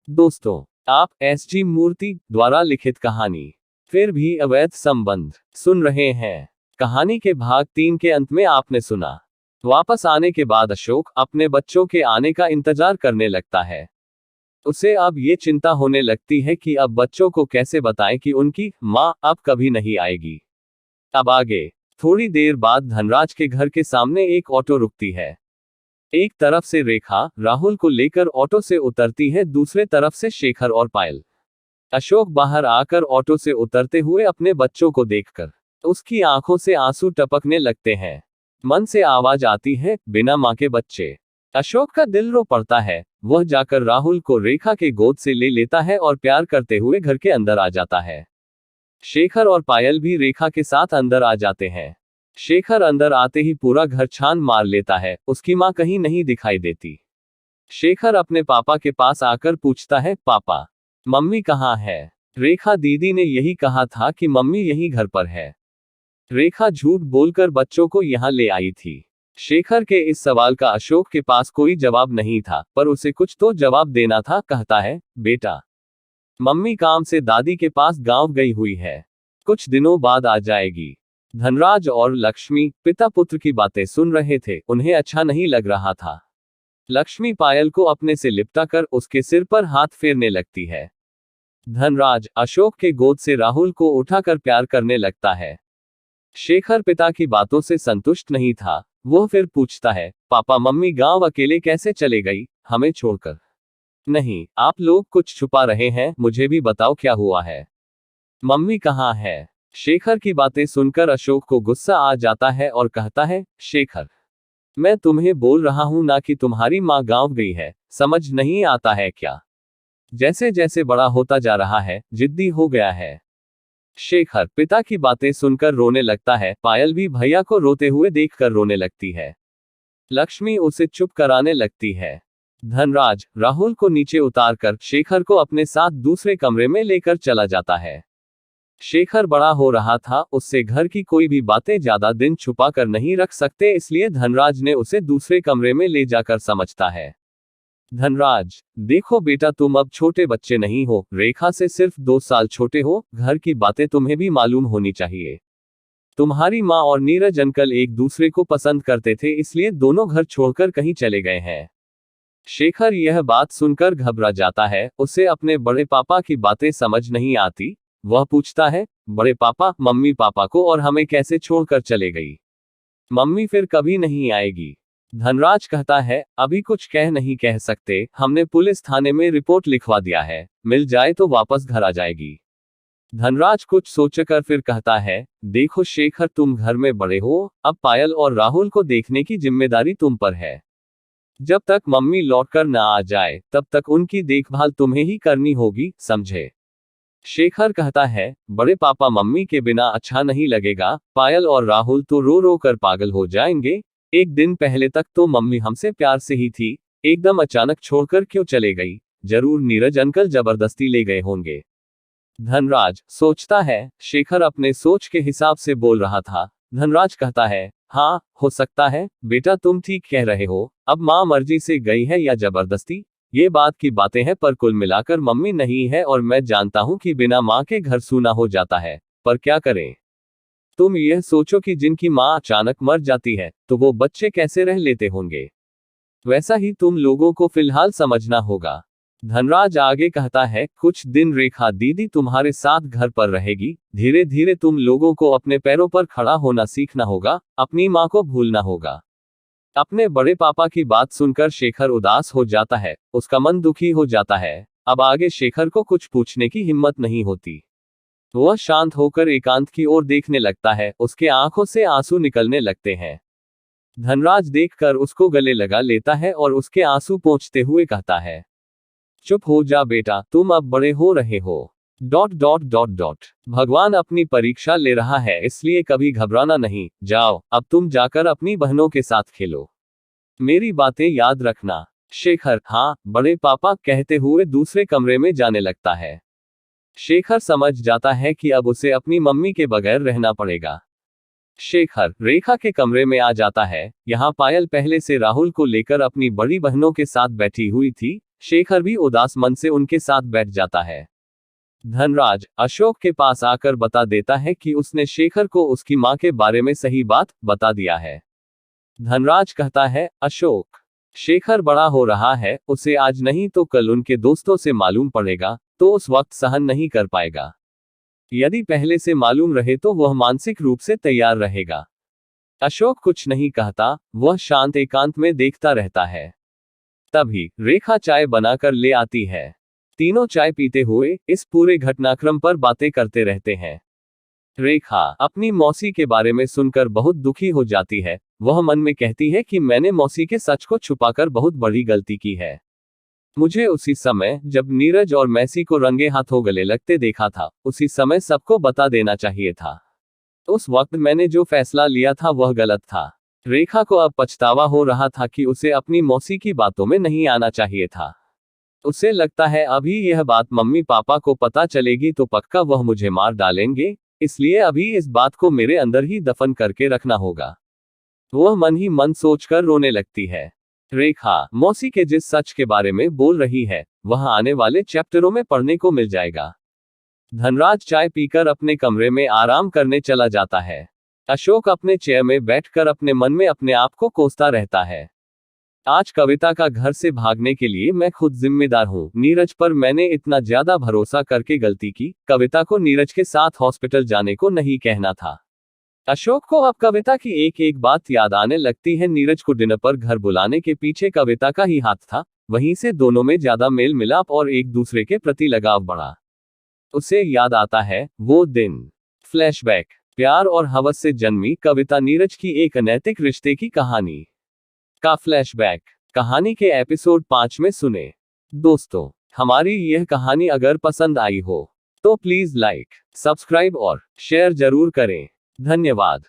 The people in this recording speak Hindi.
दोस्तों, आप एस.जी. मूर्ति द्वारा लिखित कहानी फिर भी अवैध संबंध सुन रहे हैं। कहानी के भाग 3 के अंत में आपने सुना, वापस आने के बाद अशोक अपने बच्चों के आने का इंतजार करने लगता है। उसे अब ये चिंता होने लगती है कि अब बच्चों को कैसे बताएं कि उनकी माँ अब कभी नहीं आएगी। अब आगे थोड़ी देर बाद धनराज के घर के सामने एक ऑटो रुकती है। एक तरफ से रेखा राहुल को लेकर ऑटो से उतरती है, दूसरे तरफ से शेखर और पायल। अशोक बाहर आकर ऑटो से उतरते हुए अपने बच्चों को देखकर उसकी आंखों से आंसू टपकने लगते हैं। मन से आवाज आती है, बिना मां के बच्चे। अशोक का दिल रो पड़ता है। वह जाकर राहुल को रेखा के गोद से ले लेता है और प्यार करते हुए घर के अंदर आ जाता है। शेखर और पायल भी रेखा के साथ अंदर आ जाते हैं। शेखर अंदर आते ही पूरा घर छान मार लेता है, उसकी मां कहीं नहीं दिखाई देती। शेखर अपने पापा के पास आकर पूछता है, पापा मम्मी कहाँ है? रेखा दीदी ने यही कहा था कि मम्मी यहीं घर पर है। रेखा झूठ बोलकर बच्चों को यहाँ ले आई थी। शेखर के इस सवाल का अशोक के पास कोई जवाब नहीं था, पर उसे कुछ तो जवाब देना था। कहता है, बेटा मम्मी काम से दादी के पास गांव गई हुई है, कुछ दिनों बाद आ जाएगी। धनराज और लक्ष्मी पिता पुत्र की बातें सुन रहे थे, उन्हें अच्छा नहीं लग रहा था। लक्ष्मी पायल को अपने से लिपटा कर उसके सिर पर हाथ फेरने लगती है। धनराज अशोक के गोद से राहुल को उठाकर प्यार करने लगता है। शेखर पिता की बातों से संतुष्ट नहीं था। वह फिर पूछता है, पापा मम्मी गांव अकेले कैसे चले गई, हमें छोड़कर? नहीं, आप लोग कुछ छुपा रहे हैं, मुझे भी बताओ क्या हुआ है। मम्मी कहाँ है? शेखर की बातें सुनकर अशोक को गुस्सा आ जाता है और कहता है, शेखर मैं तुम्हें बोल रहा हूं ना कि तुम्हारी माँ गांव गई है, समझ नहीं आता है क्या? जैसे जैसे बड़ा होता जा रहा है, जिद्दी हो गया है। शेखर पिता की बातें सुनकर रोने लगता है। पायल भी भैया को रोते हुए देखकर रोने लगती है। लक्ष्मी उसे चुप कराने लगती है। धनराज राहुल को नीचे उतारकर शेखर को अपने साथ दूसरे कमरे में लेकर चला जाता है। शेखर बड़ा हो रहा था, उससे घर की कोई भी बातें ज्यादा दिन छुपा कर नहीं रख सकते, इसलिए धनराज ने उसे दूसरे कमरे में ले जाकर समझता है। धनराज देखो बेटा, तुम अब छोटे बच्चे नहीं हो, रेखा से सिर्फ 2 साल छोटे हो, घर की बातें तुम्हें भी मालूम होनी चाहिए। तुम्हारी माँ और नीरज अंकल एक दूसरे को पसंद करते थे, इसलिए दोनों घर छोड़कर कहीं चले गए हैं। शेखर यह बात सुनकर घबरा जाता है, उसे अपने बड़े पापा की बातें समझ नहीं आती। वह पूछता है, बड़े पापा मम्मी पापा को और हमें कैसे छोड़कर चले गई? मम्मी फिर कभी नहीं आएगी? धनराज कहता है, अभी कुछ नहीं कह सकते, हमने पुलिस थाने में रिपोर्ट लिखवा दिया है, मिल जाए तो वापस घर आ जाएगी। धनराज कुछ सोचकर फिर कहता है, देखो शेखर तुम घर में बड़े हो, अब पायल और राहुल को देखने की जिम्मेदारी तुम पर है। जब तक मम्मी लौटकर न आ जाए तब तक उनकी देखभाल तुम्हें ही करनी होगी, समझे? शेखर कहता है, बड़े पापा मम्मी के बिना अच्छा नहीं लगेगा, पायल और राहुल तो रो रो कर पागल हो जाएंगे। एक दिन पहले तक तो मम्मी हमसे प्यार से ही थी, एकदम अचानक छोड़कर क्यों चले गई? जरूर नीरज अंकल जबरदस्ती ले गए होंगे। धनराज सोचता है, शेखर अपने सोच के हिसाब से बोल रहा था। धनराज कहता है, हाँ हो सकता है बेटा, तुम ठीक कह रहे हो, अब माँ मर्जी से गई है या जबरदस्ती, ये बात की बातें हैं, पर कुल मिलाकर मम्मी नहीं है और मैं जानता हूं कि बिना माँ के घर सूना हो जाता है, पर क्या करें? तुम यह सोचो कि जिनकी माँ अचानक मर जाती है तो वो बच्चे कैसे रह लेते होंगे, वैसा ही तुम लोगों को फिलहाल समझना होगा। धनराज आगे कहता है, कुछ दिन रेखा दीदी तुम्हारे साथ घर पर रहेगी, धीरे धीरे तुम लोगों को अपने पैरों पर खड़ा होना सीखना होगा, अपनी माँ को भूलना होगा। अपने बड़े पापा की बात सुनकर शेखर उदास हो जाता है, उसका मन दुखी हो जाता है। अब आगे शेखर को कुछ पूछने की हिम्मत नहीं होती। वह शांत होकर एकांत की ओर देखने लगता है, उसके आंखों से आंसू निकलने लगते हैं। धनराज देखकर उसको गले लगा लेता है और उसके आंसू पोंछते हुए कहता है, चुप हो जा बेटा, तुम अब बड़े हो रहे हो। ... भगवान अपनी परीक्षा ले रहा है, इसलिए कभी घबराना नहीं, जाओ अब तुम जाकर अपनी बहनों के साथ खेलो, मेरी बातें याद रखना। शेखर हाँ बड़े पापा कहते हुए दूसरे कमरे में जाने लगता है। शेखर समझ जाता है कि अब उसे अपनी मम्मी के बगैर रहना पड़ेगा। शेखर रेखा के कमरे में आ जाता है। यहाँ पायल पहले से राहुल को लेकर अपनी बड़ी बहनों के साथ बैठी हुई थी। शेखर भी उदास मन से उनके साथ बैठ जाता है। धनराज अशोक के पास आकर बता देता है कि उसने शेखर को उसकी मां के बारे में सही बात बता दिया है। धनराज कहता है, अशोक, शेखर बड़ा हो रहा है, उसे आज नहीं तो कल उनके दोस्तों से मालूम पड़ेगा, तो उस वक्त सहन नहीं कर पाएगा। यदि पहले से मालूम रहे तो वह मानसिक रूप से तैयार रहेगा। अशोक कुछ नहीं कहता, वह शांत एकांत में देखता रहता है। तभी रेखा चाय बनाकर ले आती है। तीनों चाय पीते हुए इस पूरे घटनाक्रम पर बातें करते रहते हैं। रेखा अपनी मौसी के बारे में सुनकर बहुत दुखी हो जाती है। वह मन में कहती है कि मैंने मौसी के सच को छुपाकर बहुत बड़ी गलती की है। मुझे उसी समय जब नीरज और मैसी को रंगे हाथों गले लगते देखा था, उसी समय सबको बता देना चाहिए था। उस वक्त मैंने जो फैसला लिया था वह गलत था। रेखा को अब पछतावा हो रहा था कि उसे अपनी मौसी की बातों में नहीं आना चाहिए था। उसे लगता है अभी यह बात मम्मी पापा को पता चलेगी तो पक्का वह मुझे मार डालेंगे, इसलिए अभी इस बात को मेरे अंदर ही दफन करके रखना होगा। वह मन ही मन सोचकर रोने लगती है। रेखा मौसी के जिस सच के बारे में बोल रही है वह आने वाले चैप्टरों में पढ़ने को मिल जाएगा। धनराज चाय पीकर अपने कमरे में आराम करने चला जाता है। अशोक अपने चेयर में बैठकर अपने मन में अपने आप को कोसता रहता है। आज कविता का घर से भागने के लिए मैं खुद जिम्मेदार हूँ। नीरज पर मैंने इतना ज्यादा भरोसा करके गलती की। कविता को नीरज के साथ हॉस्पिटल जाने को नहीं कहना था। अशोक को अब कविता की एक एक बात याद आने लगती है। नीरज को डिनर पर घर बुलाने के पीछे कविता का ही हाथ था। वहीं से दोनों में ज्यादा मेल मिलाप और एक दूसरे के प्रति लगाव बढ़ा। उसे याद आता है वो दिन। फ्लैशबैक। प्यार और हवस से जन्मी कविता नीरज की एक अनैतिक रिश्ते की कहानी का फ्लैशबैक कहानी के एपिसोड 5 में सुने। दोस्तों, हमारी यह कहानी अगर पसंद आई हो तो प्लीज लाइक, सब्सक्राइब और शेयर जरूर करें। धन्यवाद।